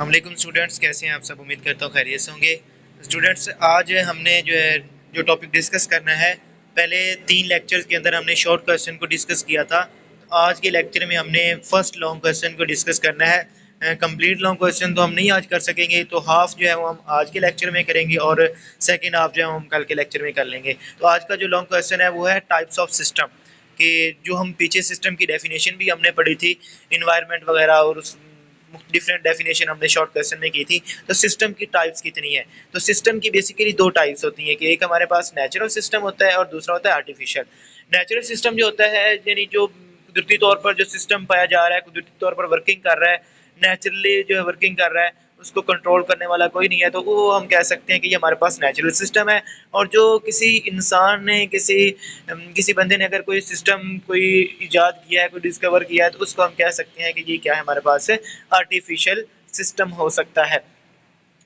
वालेकुम स्टूडेंट्स, कैसे हैं आप सब। उम्मीद करता हूँ खैरियत से होंगे। स्टूडेंट्स, आज हमने जो टॉपिक डिस्कस करना है, पहले 3 लेक्चर्स के अंदर हमने शॉर्ट क्वेश्चन को डिस्कस किया था। तो आज के लेक्चर में हमने फर्स्ट लॉन्ग क्वेश्चन को डिस्कस करना है। कंप्लीट लॉन्ग क्वेश्चन तो हम नहीं आज कर सकेंगे, तो हाफ जो है वो हम आज के लेक्चर में करेंगे और सेकेंड हाफ जो है हम कल के लेक्चर में कर लेंगे। तो आज का जो लॉन्ग क्वेश्चन है वो है टाइप्स ऑफ सिस्टम, कि जो हम पीछे सिस्टम की डेफिनेशन भी हमने पढ़ी थी, इन्वायरमेंट वगैरह, और उस डिफरेंट डेफिनेशन हमने शॉर्ट क्वेश्चन में की थी। तो सिस्टम की टाइप्स कितनी है? तो सिस्टम की बेसिकली 2 टाइप्स होती हैं, कि एक हमारे पास नेचुरल सिस्टम होता है और दूसरा होता है आर्टिफिशियल। नेचुरल सिस्टम जो होता है, यानी जो कुदरती तौर पर जो सिस्टम पाया जा रहा है, कुदरती तौर पर वर्किंग कर रहा है, नेचुरली जो है वर्किंग कर रहा है, उसको कंट्रोल करने वाला कोई नहीं है, तो वो हम कह सकते हैं कि ये हमारे पास नेचुरल सिस्टम है। और जो किसी इंसान ने, किसी बंदे ने अगर कोई सिस्टम कोई इजाद किया है, कोई डिस्कवर किया है, तो उसको हम कह सकते हैं कि ये क्या है, हमारे पास है आर्टिफिशियल सिस्टम हो सकता है।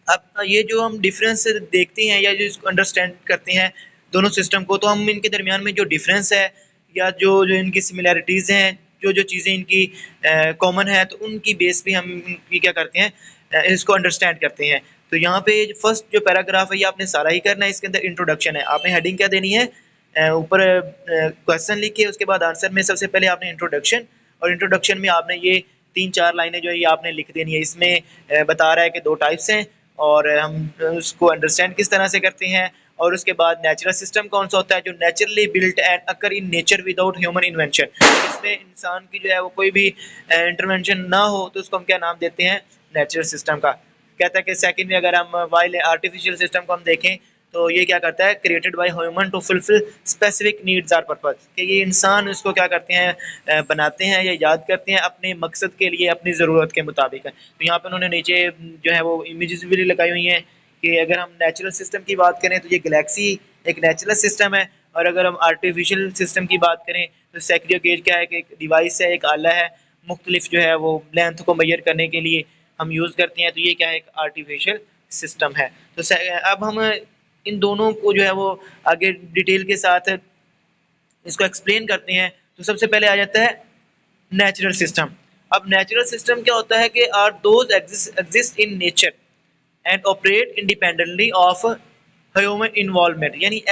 अब ये जो हम डिफरेंस देखते हैं या जो इसको अंडरस्टैंड करते हैं दोनों सिस्टम को, तो हम इनके दरमियान में जो डिफरेंस है या जो जो इनकी सिमिलैरिटीज़ हैं, जो जो चीज़ें इनकी कॉमन है, तो उनकी बेस पे हम इनकी क्या करते हैं, इसको अंडरस्टैंड करते हैं। तो यहाँ पे फर्स्ट जो पैराग्राफ है ये आपने सारा ही करना है। इसके अंदर इंट्रोडक्शन है, आपने हेडिंग क्या देनी है, ऊपर क्वेश्चन लिखिए, उसके बाद आंसर में सबसे पहले आपने इंट्रोडक्शन, और इंट्रोडक्शन में आपने ये 3-4 लाइनें जो है ये आपने लिख देनी है। इसमें बता रहा है कि 2 टाइप्स हैं और हम उसको अंडरस्टैंड किस तरह से करते हैं। और उसके बाद नेचुरल सिस्टम कौन सा होता है, जो naturally built and occur in nature without human invention, इसमें इंसान की जो है वो कोई भी इंटरवेंशन ना हो, तो उसको हम क्या नाम देते हैं, नेचुरल सिस्टम का। कहता है कि सेकंड में अगर हम वाइल आर्टिफिशियल सिस्टम को हम देखें, तो ये क्या करता है, created by human to fulfil specific needs or purpose, कि ये इंसान इसको क्या करते हैं, बनाते हैं या याद करते हैं अपने मकसद के लिए, अपनी ज़रूरत के मुताबिक। तो यहाँ पे उन्होंने नीचे जो है वो इमेजेस भी लगाई हुई हैं, कि अगर हम नेचुरल सिस्टम की बात करें तो ये गैलेक्सी एक नेचुरल सिस्टम है, और अगर हम आर्टिफिशियल सिस्टम की बात करें तो सैक्रियो गेज क्या है, कि एक डिवाइस है, एक आला है, मुख्तलिफ जो है वो लेंथ को मेजर करने के लिए हम यूज़ करते हैं। तो ये क्या है, एक आर्टिफिशियल सिस्टम है। तो अब हम इन दोनों को जो है वो आगे डिटेल के साथ इसको एक्सप्लेन करते हैं। तो सबसे पहले आ जाता है नेचुरल सिस्टम। अब नेचुरल सिस्टम क्या होता है, कि are those exist in nature and operate independently of human involvement, यानी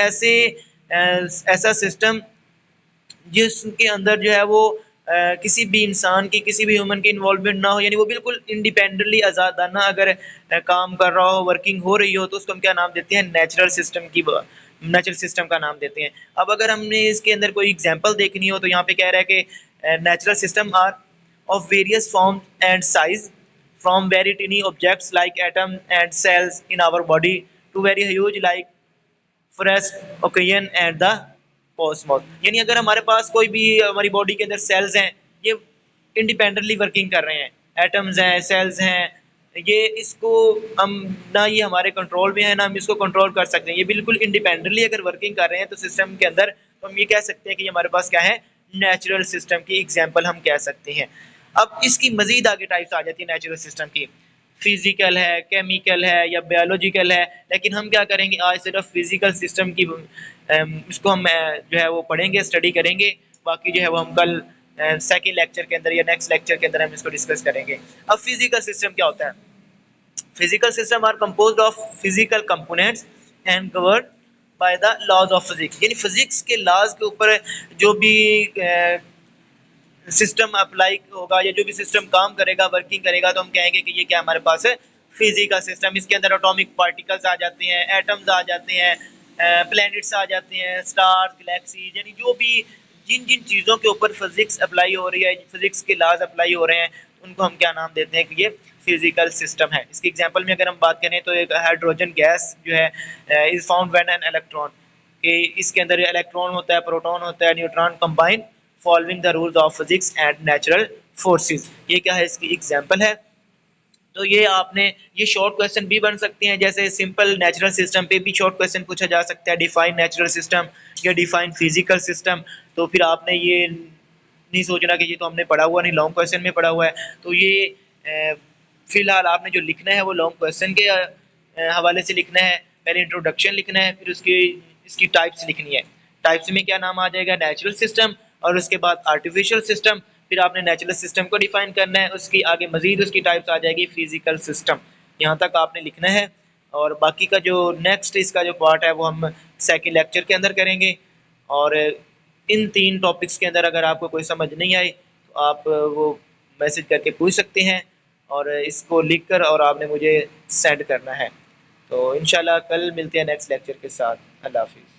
ऐसा सिस्टम जिसके अंदर जो है वो किसी भी इंसान की, किसी भी ह्यूमन की इन्वॉल्वमेंट ना हो, यानी वो बिल्कुल इंडिपेंडेंटली आज़ादाना अगर काम कर रहा हो, वर्किंग हो रही हो, तो उसको हम क्या नाम देते हैं, नेचुरल सिस्टम का नाम देते हैं। अब अगर हमने इसके अंदर कोई एग्जांपल देखनी हो, तो यहाँ पे कह रहा है कि natural system are of various form and size, from very tiny objects like atom and cells in our body to very huge like forest ocean and the cosmos. यानी अगर हमारे पास कोई भी हमारी बॉडी के अंदर सेल्स हैं, ये इंडिपेंडेंटली वर्किंग कर रहे हैं, एटम्स हैं, सेल्स हैं, ये इसको हम ना ये हमारे कंट्रोल में है, ना हम इसको कंट्रोल कर सकते हैं, ये बिल्कुल इंडिपेंडेंटली अगर वर्किंग कर रहे हैं तो सिस्टम के अंदर, तो हम ये कह सकते हैं कि हमारे पास क्या है, नेचुरल सिस्टम की एग्जाम्पल हम कह सकते हैं। अब इसकी मजीद आगे टाइप्स आ जाती है नेचुरल सिस्टम की, फिजिकल है, केमिकल है या बायोलॉजिकल है। लेकिन हम क्या करेंगे, आज सिर्फ फिजिकल सिस्टम की इसको हम जो है वो पढ़ेंगे, स्टडी करेंगे। बाकी जो है वो हम कल सेकेंड लेक्चर के अंदर या नेक्स्ट लेक्चर के अंदर हम इसको डिस्कस करेंगे। अब फिजिकल सिस्टम क्या होता है, physical system are composed of physical components and govern by the laws of physics, यानी फिजिक्स के लॉज के ऊपर जो भी सिस्टम अप्लाई होगा या जो भी सिस्टम काम करेगा, वर्किंग करेगा, तो हम कहेंगे कि ये क्या हमारे पास है, फिजिकल सिस्टम। इसके अंदर एटॉमिक पार्टिकल्स आ जाते हैं, एटम्स आ जाते हैं, प्लैनेट्स आ जाते हैं, स्टार्स, गैलेक्सीज, यानी जो भी जिन जिन चीज़ों के ऊपर फिजिक्स अप्लाई हो रही है, फिजिक्स के लॉज अप्लाई हो रहे हैं, उनको हम क्या नाम देते हैं, कि ये फिजिकल सिस्टम है। इसके एग्जांपल में अगर हम बात करें तो एक हाइड्रोजन गैस जो है is found when an electron, कि इसके अंदर इलेक्ट्रॉन होता है, प्रोटॉन होता है, neutron combine following the rules of physics and natural forces, ये क्या है, इसकी एग्जांपल है। तो ये आपने ये शॉर्ट क्वेश्चन भी बन सकते हैं, जैसे सिंपल नेचुरल सिस्टम पे भी शॉर्ट क्वेश्चन पूछा जा सकता है, डिफाइन नेचुरल सिस्टम या डिफाइन फिजिकल सिस्टम। तो फिर आपने ये नहीं सोचना कि ये तो हमने पढ़ा हुआ नहीं, लॉन्ग क्वेश्चन में पढ़ा हुआ है। तो ये फिलहाल आपने जो लिखना है वो लॉन्ग क्वेश्चन के हवाले से लिखना है। पहले इंट्रोडक्शन लिखना है, फिर उसकी इसकी टाइप्स लिखनी है। टाइप्स में क्या नाम आ जाएगा, नेचुरल सिस्टम, और उसके बाद आर्टिफिशियल सिस्टम, फिर आपने नेचुरल सिस्टम को डिफाइन करना है, उसकी आगे मजीद उसकी टाइप्स आ जाएगी फिजिकल सिस्टम, यहाँ तक आपने लिखना है। और बाकी का जो नेक्स्ट इसका जो पार्ट है वो हम सेकंड लेक्चर के अंदर करेंगे। और इन 3 टॉपिक्स के अंदर अगर आपको कोई समझ नहीं आई तो आप वो मैसेज करके पूछ सकते हैं, और इसको लिख कर और आपने मुझे सेंड करना है। तो इंशाल्लाह कल मिलते हैं नेक्स्ट लेक्चर के साथ। अल्लाह हाफिज़।